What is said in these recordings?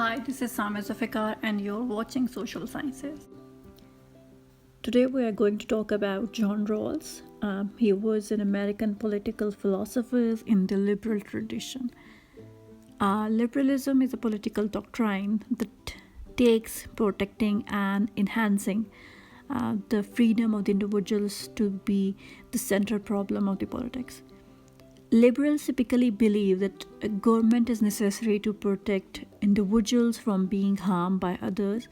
Hi, this is Saamiya Zulfiqar and you're watching Social Sciences. Today we are going to talk about Jhon Rwals. He was an American political philosopher in the liberal tradition. Liberalism is a political doctrine that takes protecting and enhancing the freedom of the individuals to be the central problem of the politics. Liberals typically believe that a government is necessary to protect individuals from being harmed by others,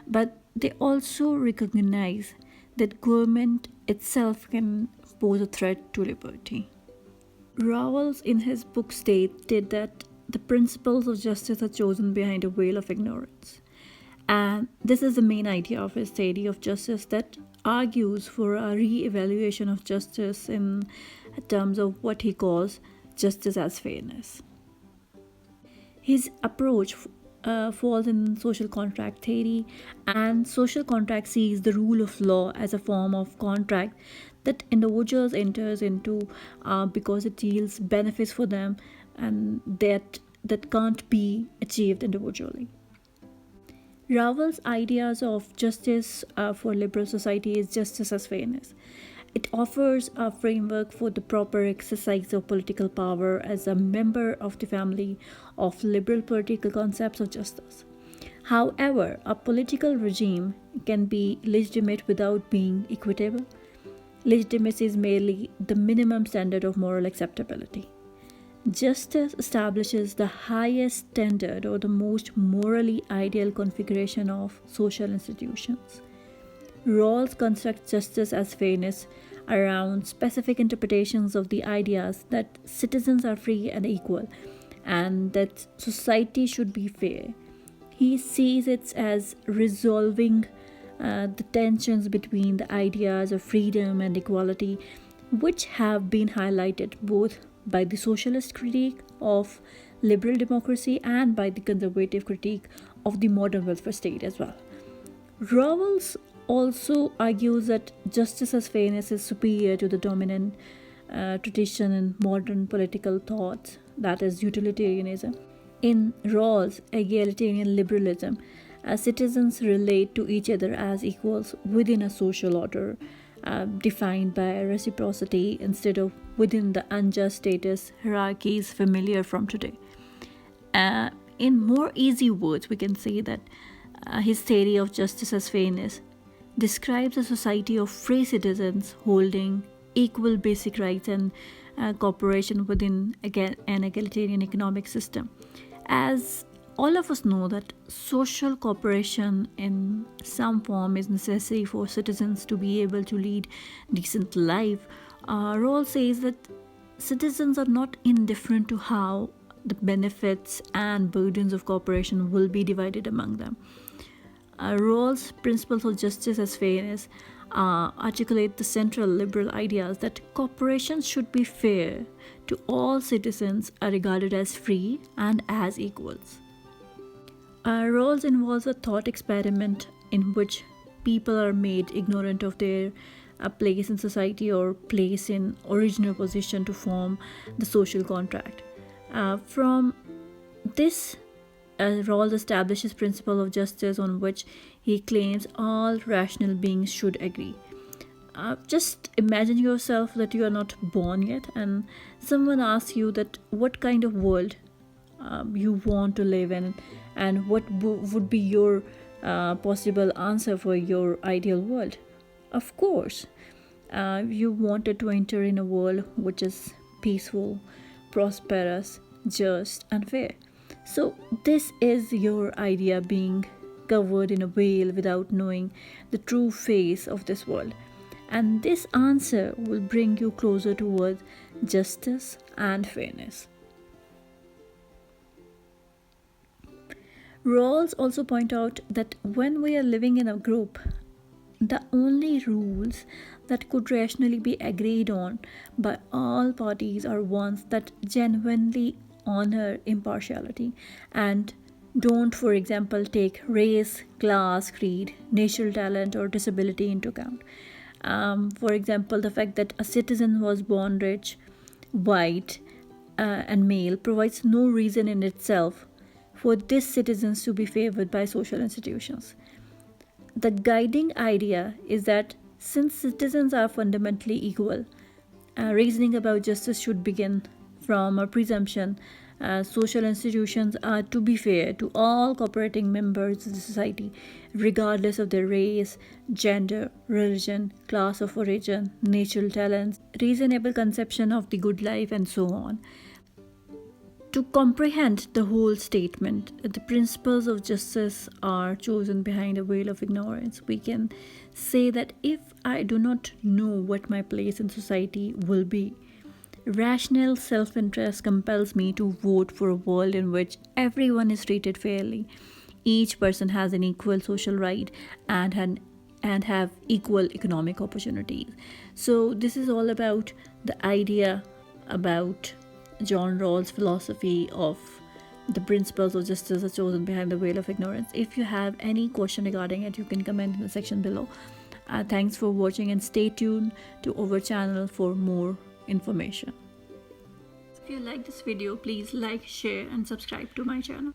but they also recognize that government itself can pose a threat to liberty. Rawals in his book stated that the principles of justice are chosen behind a veil of ignorance. And this is the main idea of his theory of justice that argues for a re-evaluation of justice in terms of what he calls justice as fairness. His approach falls in social contract theory, and social contract sees the rule of law as a form of contract that individuals enters into because it yields benefits for them and that can't be achieved individually. Rawal's ideas of justice for liberal society is justice as fairness. It offers a framework for the proper exercise of political power as a member of the family of liberal political concepts of justice. However, a political regime can be legitimate without being equitable. Legitimacy is merely the minimum standard of moral acceptability. Justice establishes the highest standard or the most morally ideal configuration of social institutions. Rawls constructs justice as fairness around specific interpretations of the ideas that citizens are free and equal and that society should be fair. He sees it as resolving the tensions between the ideas of freedom and equality, which have been highlighted both by the socialist critique of liberal democracy and by the conservative critique of the modern welfare state as well. Rawls also argues that justice as fairness is superior to the dominant tradition in modern political thought, that is utilitarianism. In Rawls' egalitarian liberalism, citizens relate to each other as equals within a social order defined by reciprocity instead of within the unjust status hierarchies familiar from today. In more easy words, we can say that his theory of justice as fairness describes a society of free citizens holding equal basic rights and cooperation within an egalitarian economic system. As all of us know that social cooperation in some form is necessary for citizens to be able to lead decent life. Rawls says that citizens are not indifferent to how the benefits and burdens of cooperation will be divided among them. Rawls' principles of justice as fairness articulate the central liberal ideas that cooperation should be fair to all citizens are regarded as free and as equals. Rawls involves a thought experiment in which people are made ignorant of their place in society or place in original position to form the social contract. From this, Rawls establishes principle of justice on which he claims all rational beings should agree. Just imagine yourself that you are not born yet and someone asks you that what kind of world you want to live in and what would be your possible answer for your ideal world. Of course, you wanted to enter in a world which is peaceful, prosperous, just and fair. So this is your idea being covered in a veil without knowing the true face of this world. And this answer will bring you closer towards justice and fairness. Rawls also point out that when we are living in a group, the only rules that could rationally be agreed on by all parties are ones that genuinely honor impartiality and don't, for example, take race, class, creed, natural talent, or disability into account. For example, the fact that a citizen was born rich, white, and male provides no reason in itself for these citizens to be favored by social institutions. The guiding idea is that since citizens are fundamentally equal, reasoning about justice should begin from a presumption social institutions are to be fair to all cooperating members of the society, regardless of their race, gender, religion, class of origin, natural talents, reasonable conception of the good life, and so on. To comprehend the whole statement, the principles of justice are chosen behind a veil of ignorance. We can say that if I do not know what my place in society will be, rational self-interest compels me to vote for a world in which everyone is treated fairly. Each person has an equal social right and have equal economic opportunities. So this is all about the idea about Jhon Rawls' philosophy of the principles of justice are chosen behind the veil of ignorance. If you have any question regarding it, you can comment in the section below. Thanks for watching and stay tuned to our channel for more information. If you like this video, please like, share and subscribe to my channel.